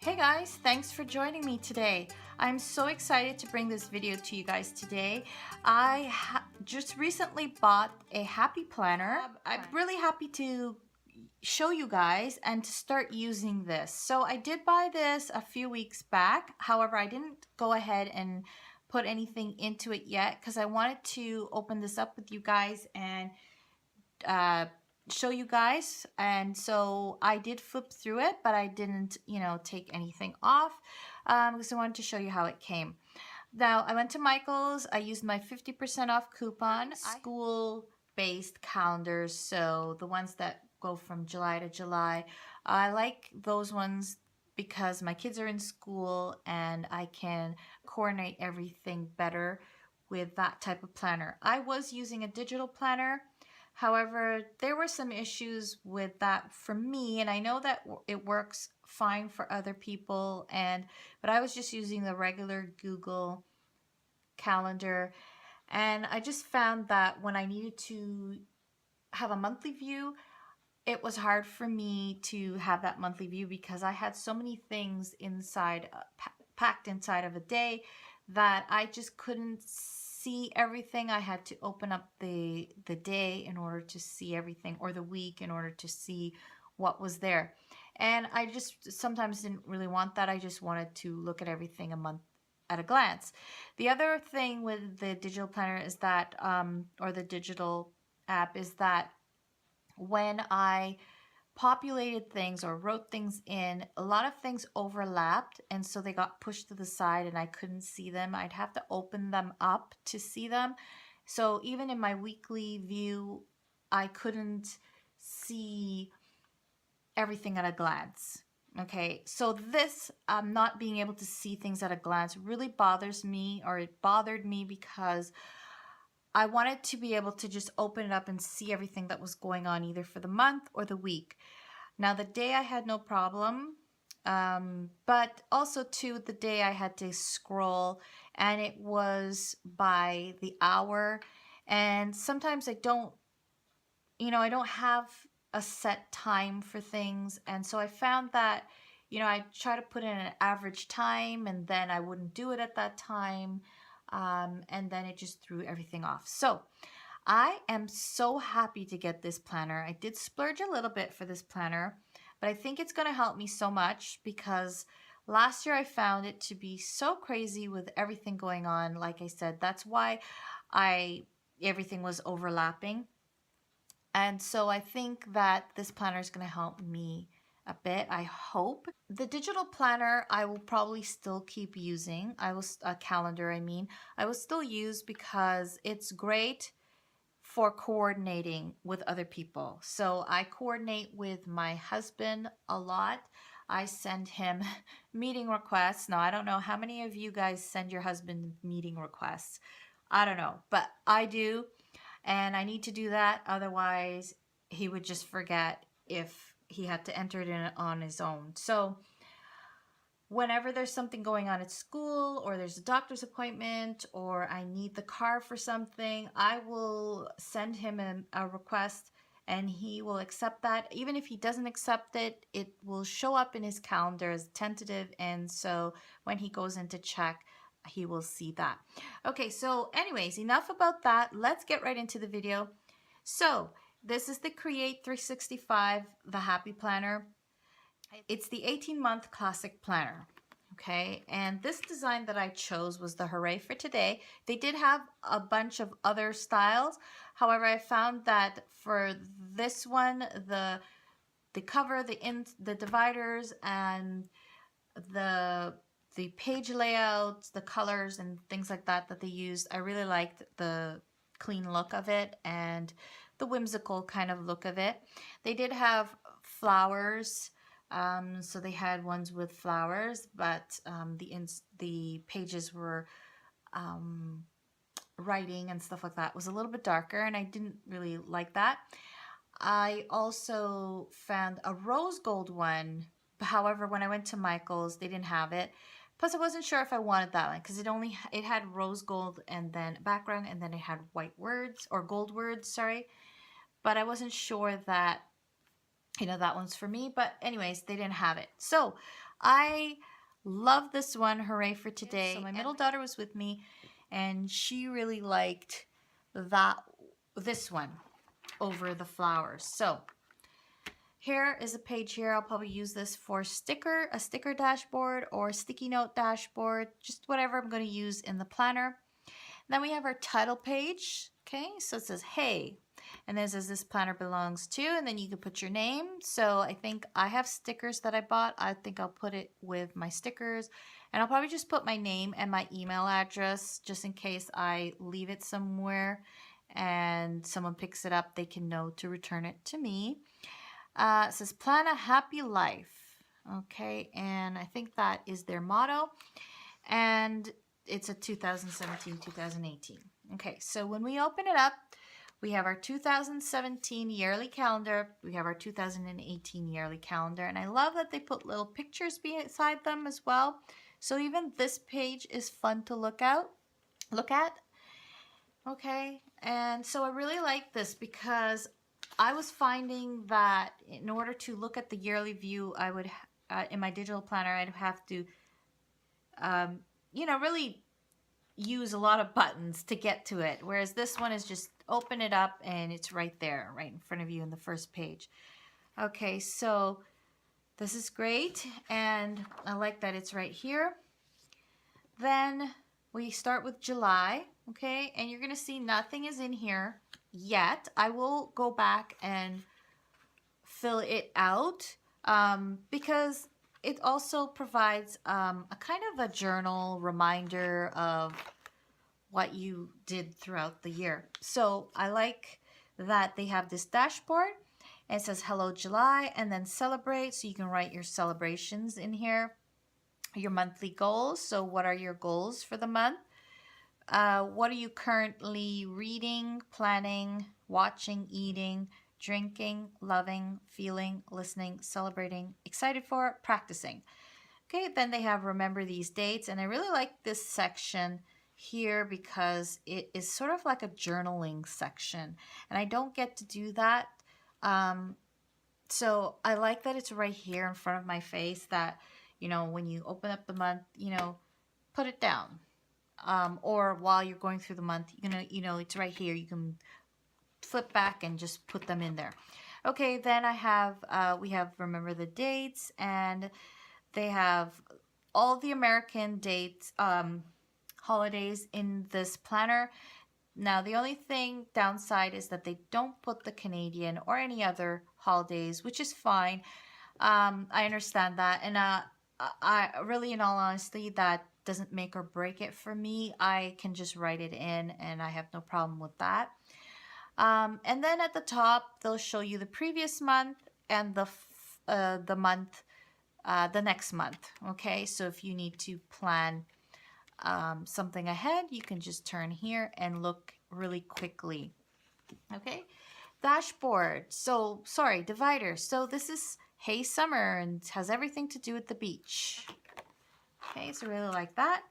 Hey guys, thanks for joining me today. I'm so excited to bring this video to you guys today. I just recently bought a happy planner. I'm really happy to show you guys and to start using this. So I did buy this a few weeks back. However, I didn't go ahead and put anything into it yet because I wanted to open this up with you guys and uh, show you guys. And so I did flip through it, but I didn't, take anything off because I wanted to show you how it came. Now, I went to Michael's. I used my 50% off coupon, school-based calendars, so the ones that go from July to July. I like those ones because my kids are in school and I can coordinate everything better with that type of planner. I was using a digital planner. However, there were some issues with that for me, and I know that it works fine for other people, but I was just using the regular Google calendar, and I just found that when I needed to have a monthly view, it was hard for me to have that monthly view because I had so many things inside, packed inside of a day, that I just couldn't see everything. I had to open up the day in order to see everything, or the week in order to see what was there. And I just sometimes didn't really want that. I just wanted to look at everything a month at a glance. The other thing with the digital planner is that, or the digital app, is that when I populated things or wrote things in, a lot of things overlapped, and so they got pushed to the side and I couldn't see them. I'd have to open them up to see them. So even in my weekly view, I couldn't see everything at a glance. Okay, so this not being able to see things at a glance really bothers me, or it bothered me, because I wanted to be able to just open it up and see everything that was going on either for the month or the week. Now, the day I had no problem, but also too, the day I had to scroll, and it was by the hour. And sometimes I don't have a set time for things. And so I found that, I try to put in an average time, and then I wouldn't do it at that time. And then it just threw everything off. So I am so happy to get this planner. I did splurge a little bit for this planner, but I think it's going to help me so much because last year I found it to be so crazy with everything going on. Like I said, that's why everything was overlapping. And so I think that this planner is going to help me a bit, I hope. The digital planner I will probably still keep using. A calendar, I mean. I will still use because it's great for coordinating with other people. So I coordinate with my husband a lot. I send him meeting requests. Now, I don't know how many of you guys send your husband meeting requests. I don't know, but I do. And I need to do that. Otherwise, he would just forget if he had to enter it in on his own. So whenever there's something going on at school, or there's a doctor's appointment, or I need the car for something, I will send him a request, and he will accept that. Even if he doesn't accept it, it will show up in his calendar as tentative, and so when he goes in to check, he will see that. Okay, so anyways, enough about that. Let's get right into the video. So this is the Create 365, the Happy Planner. It's the 18-month classic planner. Okay, and this design that I chose was the Hooray for Today. They did have a bunch of other styles. However, I found that for this one, the cover, the dividers, and the page layouts, the colors and things like that that they used, I really liked the clean look of it and the whimsical kind of look of it. They did have flowers, so they had ones with flowers, but the pages were writing and stuff like that was a little bit darker, and I didn't really like that. I also found a rose gold one. However, when I went to Michael's, they didn't have it. Plus, I wasn't sure if I wanted that one because it had rose gold and then background, and then it had white words, or gold words, sorry. But I wasn't sure that You know, that one's for me. But anyways, they didn't have it. So I love this one. Hooray for today. So my middle daughter was with me, and she really liked this one over the flowers. So here is a page here. I'll probably use this for a sticker dashboard or sticky note dashboard, just whatever I'm going to use in the planner. Then we have our title page. Okay, so it says, hey, and then it says this planner belongs to, and then you can put your name. So I think I have stickers that I bought. I think I'll put it with my stickers, and I'll probably just put my name and my email address just in case I leave it somewhere and someone picks it up, they can know to return it to me. It says plan a happy life. Okay, and I think that is their motto, and it's a 2017-2018. Okay, so when we open it up, we have our 2017 yearly calendar, we have our 2018 yearly calendar, and I love that they put little pictures beside them as well. So even this page is fun to look at. Okay, and so I really like this because I was finding that in order to look at the yearly view, I would, in my digital planner, I'd have to, you know, really use a lot of buttons to get to it. Whereas this one is just open it up and it's right there, right in front of you in the first page. Okay, so this is great, and I like that it's right here. Then we start with July, okay, and you're gonna see nothing is in here yet. I will go back and fill it out because it also provides a kind of a journal reminder of what you did throughout the year. So I like that they have this dashboard, and it says hello July and then celebrate, so you can write your celebrations in here. Your monthly goals, so what are your goals for the month? What are you currently reading, planning, watching, eating, drinking, loving, feeling, listening, celebrating, excited for, practicing? Okay, then they have remember these dates, and I really like this section here because it is sort of like a journaling section, and I don't get to do that. So I like that it's right here in front of my face, that, you know, when you open up the month, you know, put it down. Or while you're going through the month, you know, it's right here. You can flip back and just put them in there. Okay, then I have, we have remember the dates, and they have all the American dates, holidays in this planner. Now, the only thing downside is that they don't put the Canadian or any other holidays, which is fine. I understand that, and I really, in all honesty, that doesn't make or break it for me. I can just write it in, and I have no problem with that. And then at the top, they'll show you the previous month and the month, the next month. Okay, so if you need to plan something ahead, you can just turn here and look really quickly. Okay, dashboard. So sorry, divider. So this is hey summer, and has everything to do with the beach. Okay, so really like that.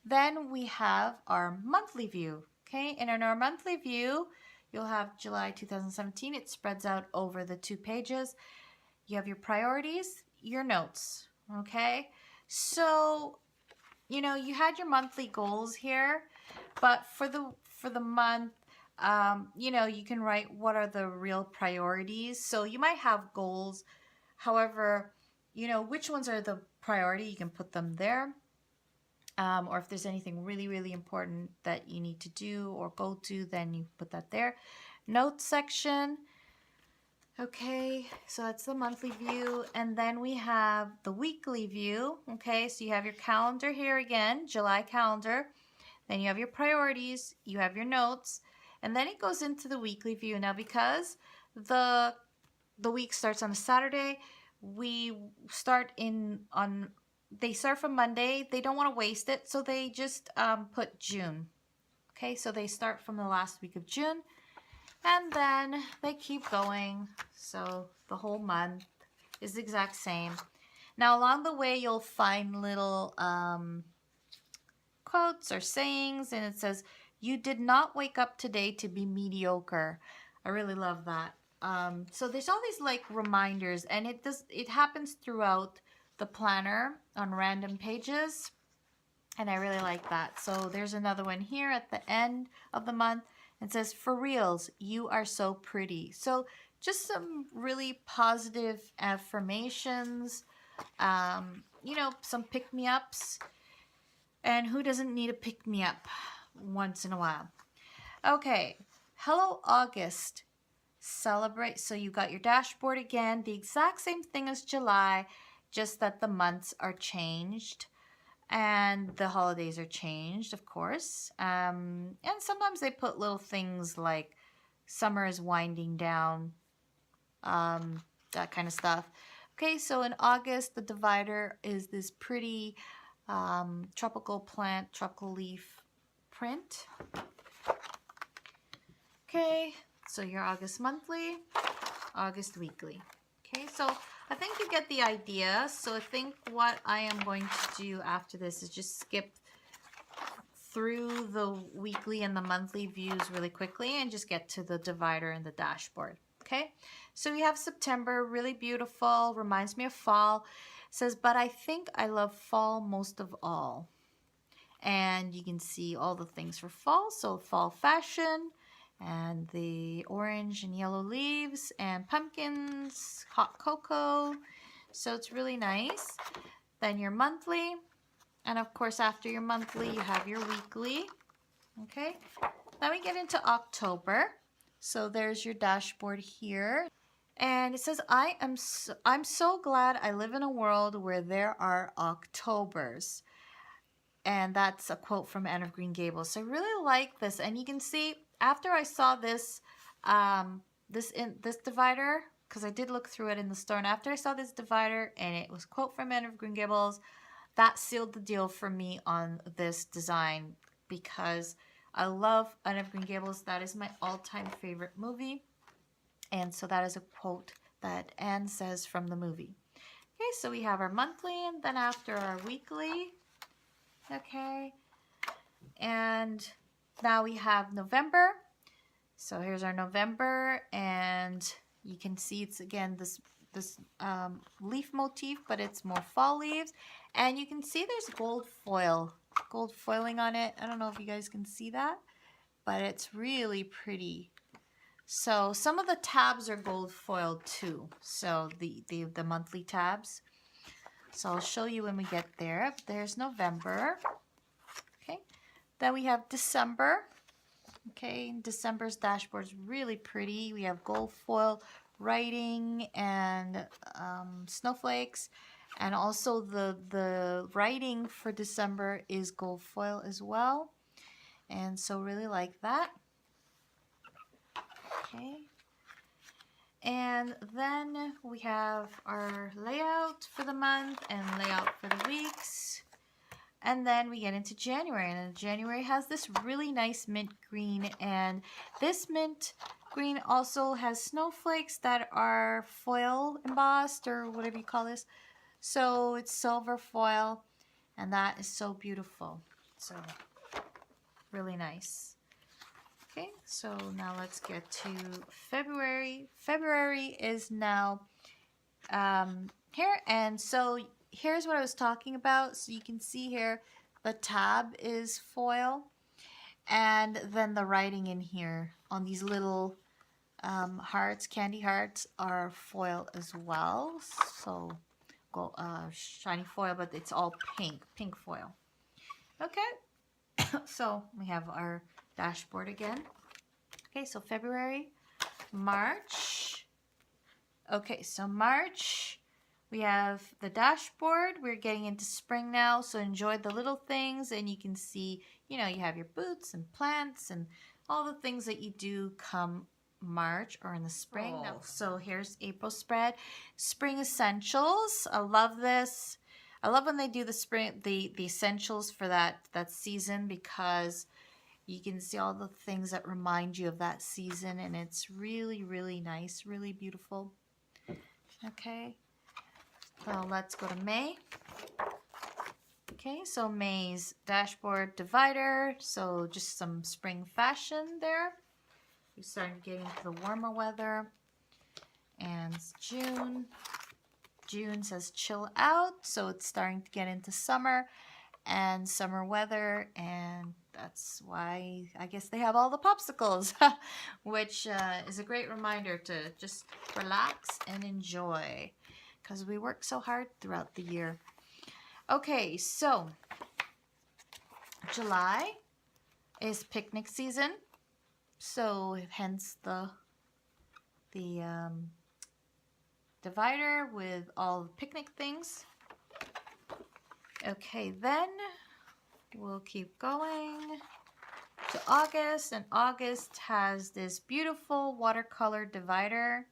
Then we have our monthly view. Okay, and in our monthly view, you'll have July 2017. It spreads out over the 2 pages. You have your priorities, your notes. Okay, so you know, you had your monthly goals here, but for the month, you know, you can write what are the real priorities. So you might have goals, however, you know, which ones are the priority, you can put them there. Or if there's anything really, really important that you need to do or go to, then you put that there. Notes section. Okay, so that's the monthly view, and then we have the weekly view. Okay, so you have your calendar here again, July calendar. Then you have your priorities, you have your notes, and then it goes into the weekly view. Now, because the week starts on a Saturday, we start they start from Monday. They don't want to waste it, so they just put June. Okay, so they start from the last week of June, and then they keep going. So the whole month is the exact same. Now, along the way, you'll find little quotes or sayings, and it says, you did not wake up today to be mediocre. I really love that. So there's all these like reminders, and it happens throughout the planner on random pages, and I really like that. So there's another one here at the end of the month. It says, "For reals, you are so pretty." So just some really positive affirmations, you know, some pick-me-ups. And who doesn't need a pick-me-up once in a while? Okay, hello August. Celebrate. So you got your dashboard again, the exact same thing as July, just that the months are changed and the holidays are changed, of course. And sometimes they put little things like summer is winding down, that kind of stuff. Okay, so in August, the divider is this pretty tropical plant, tropical leaf print. Okay, so your August monthly, August weekly. Okay, so I think you get the idea. So I think what I am going to do after this is just skip through the weekly and the monthly views really quickly and just get to the divider and the dashboard. Okay, so we have September, really beautiful, reminds me of fall. It says, but I think I love fall most of all. And you can see all the things for fall. So fall fashion, and the orange and yellow leaves, and pumpkins, hot cocoa. So it's really nice. Then your monthly, and of course after your monthly you have your weekly. Okay, then we get into October. So there's your dashboard here, and it says, I'm so glad I live in a world where there are Octobers. And that's a quote from Anne of Green Gables. So I really like this, and you can see after I saw this this divider, because I did look through it in the store, and after I saw this divider and it was a quote from Anne of Green Gables, that sealed the deal for me on this design, because I love Anne of Green Gables. That is my all-time favorite movie, and so that is a quote that Anne says from the movie. Okay, so we have our monthly, and then after our weekly. Okay, and now we have November. So here's our November, and you can see it's again this leaf motif, but it's more fall leaves, and you can see there's gold foiling on it. I don't know if you guys can see that, but it's really pretty. So some of the tabs are gold foiled too, so the monthly tabs. So I'll show you when we get there. There's November. Okay, then we have December. Okay, December's dashboard is really pretty. We have gold foil writing and snowflakes, and also the writing for December is gold foil as well, and so really like that. Okay, and then we have our layout for the month and layout for the weeks. And then we get into January, and January has this really nice mint green, and this mint green also has snowflakes that are foil embossed, or whatever you call this. So it's silver foil, and that is so beautiful. So really nice. Okay, so now let's get to February. February is now here, and so here's what I was talking about. So you can see here the tab is foil, and then the writing in here on these little hearts, candy hearts, are foil as well. So shiny foil, but it's all pink foil. Okay, so we have our dashboard again. Okay, so February, March. Okay, so March, we have the dashboard. We're getting into spring now, so enjoy the little things, and you can see, you know, you have your boots and plants and all the things that you do come March or in the spring. Oh. Now, so here's April spread. Spring essentials. I love this. I love when they do the spring, the essentials for that season, because you can see all the things that remind you of that season, and it's really, really nice, really beautiful. Okay, so let's go to May. Okay, so May's dashboard divider, so just some spring fashion there. We started getting to the warmer weather. And it's June. June says chill out, so it's starting to get into summer and summer weather, and that's why I guess they have all the popsicles, which is a great reminder to just relax and enjoy, because we work so hard throughout the year. Okay, so July is picnic season, so hence the divider with all the picnic things. Okay, then we'll keep going to August, and August has this beautiful watercolor divider.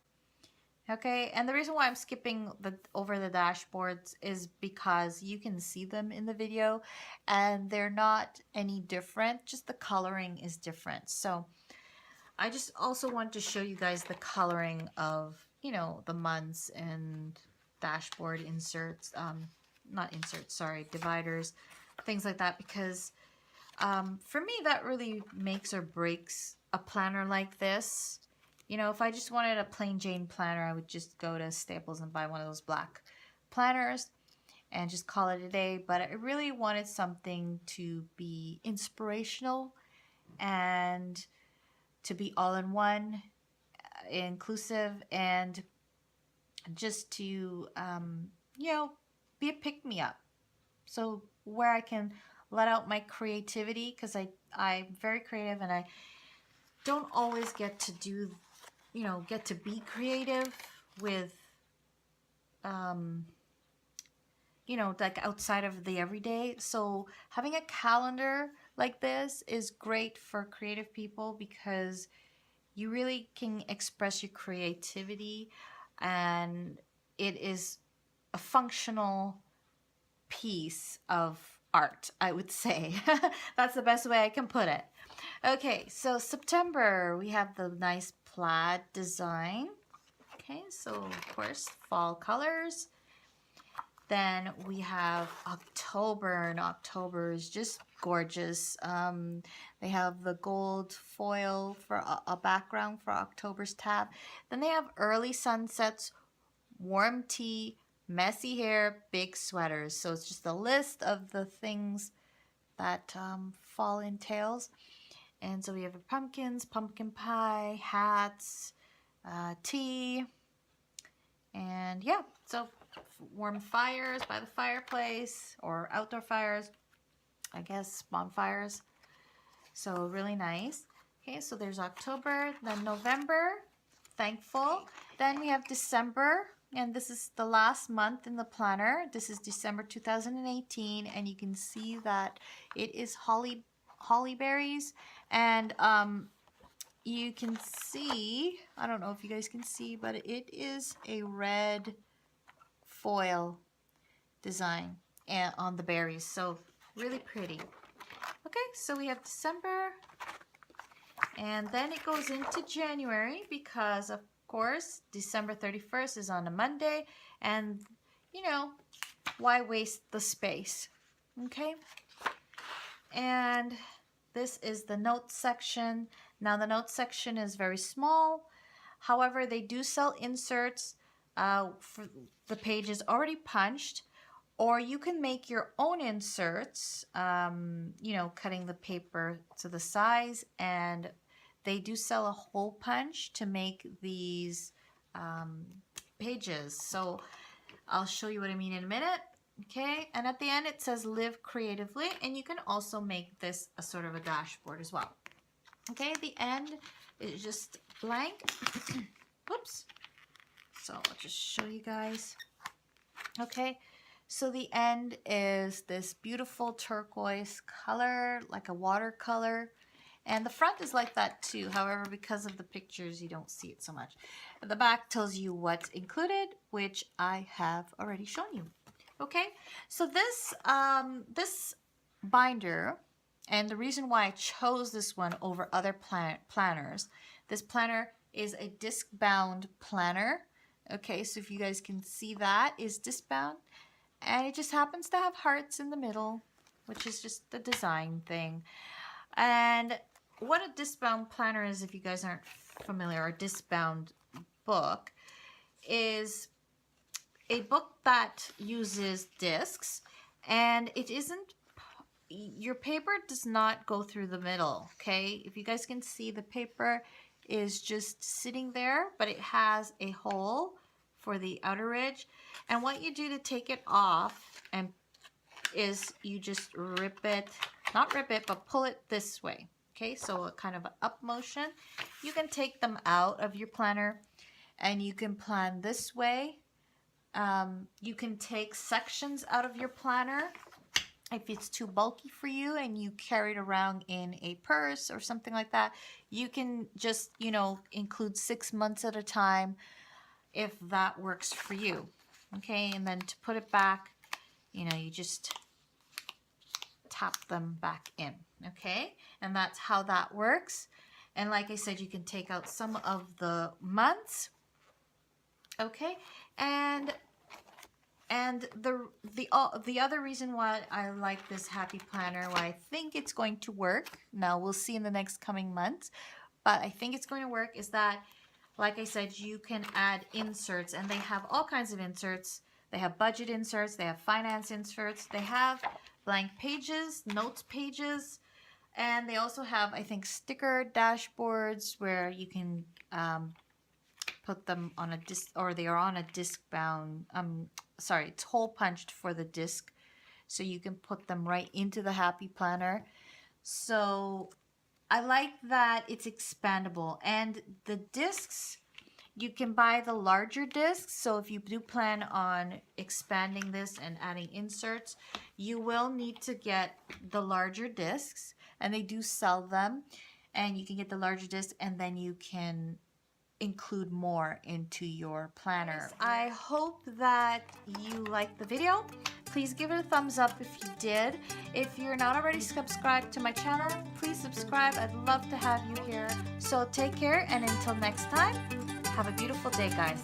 Okay, and the reason why I'm skipping over the dashboards is because you can see them in the video and they're not any different, just the coloring is different. So I just also want to show you guys the coloring of, you know, the months and dashboard inserts, not inserts, sorry, dividers, things like that, because for me that really makes or breaks a planner like this. You know, if I just wanted a plain Jane planner, I would just go to Staples and buy one of those black planners and just call it a day. But I really wanted something to be inspirational and to be all-in-one, inclusive, and just to, you know, be a pick-me-up. So where I can let out my creativity, because I'm very creative and I don't always get to do, you know, get to be creative with, you know, like outside of the everyday. So having a calendar like this is great for creative people because you really can express your creativity, and it is a functional piece of art, I would say. That's the best way I can put it. Okay, so September, we have the nice plaid design. Okay, so of course, fall colors. Then we have October, and October is just gorgeous. They have the gold foil for a background for October's tab. Then they have early sunsets, warm tea, messy hair, big sweaters. So it's just a list of the things that fall entails. And so we have pumpkins, pumpkin pie, hats, tea, and yeah, so warm fires by the fireplace or outdoor fires, I guess bonfires. So really nice. Okay, so there's October, then November, thankful. Then we have December, and this is the last month in the planner. This is December 2018, and you can see that it is holly berries, and you can see, I don't know if you guys can see, but it is a red foil design on the berries, so really pretty. Okay, so we have December, and then it goes into January because of course December 31st is on a Monday, and you know, why waste the space? Okay, and this is the notes section. Now the notes section is very small, however they do sell inserts for the pages already punched, or you can make your own inserts, you know, cutting the paper to the size, and they do sell a hole punch to make these pages. So I'll show you what I mean in a minute. Okay, and at the end it says live creatively, and you can also make this a sort of a dashboard as well. Okay, the end is just blank. Whoops. So I'll just show you guys. Okay, so the end is this beautiful turquoise color, like a watercolor. And the front is like that too. However, because of the pictures, you don't see it so much. The back tells you what's included, which I have already shown you. Okay, so this this binder, and the reason why I chose this one over other planners, this planner is a disc-bound planner. Okay, so if you guys can see, that is disc-bound, and it just happens to have hearts in the middle, which is just the design thing. And what a disc-bound planner is, if you guys aren't familiar, or a disc-bound book, is a book that uses discs, and it isn't, your paper does not go through the middle, okay? If you guys can see, the paper is just sitting there, but it has a hole for the outer edge. And what you do to take it off and is you just rip it, not rip it, but pull it this way, okay? So a kind of an up motion. You can take them out of your planner and you can plan this way. You can take sections out of your planner if it's too bulky for you and you carry it around in a purse or something like that. You can just, you know, include 6 months at a time if that works for you. Okay, and then to put it back, you know, you just tap them back in. Okay, and that's how that works. And like I said, you can take out some of the months. Okay, and the other reason why I like this happy planner, why I think it's going to work, now we'll see in the next coming months, but I think it's going to work, is that, like I said, you can add inserts, and they have all kinds of inserts. They have budget inserts, they have finance inserts, they have blank pages, notes pages, and they also have, I think, sticker dashboards where you can put them on a disc, or they are on a disc bound, sorry, it's hole punched for the disc, so you can put them right into the happy planner. So I like that it's expandable, and the discs, you can buy the larger discs. So if you do plan on expanding this and adding inserts, you will need to get the larger discs, and they do sell them, and you can get the larger discs, and then you can include more into your planner. I hope that you liked the video. Please give it a thumbs up if you did. If you're not already subscribed to my channel, please subscribe. I'd love to have you here. So take care, and until next time, have a beautiful day, guys.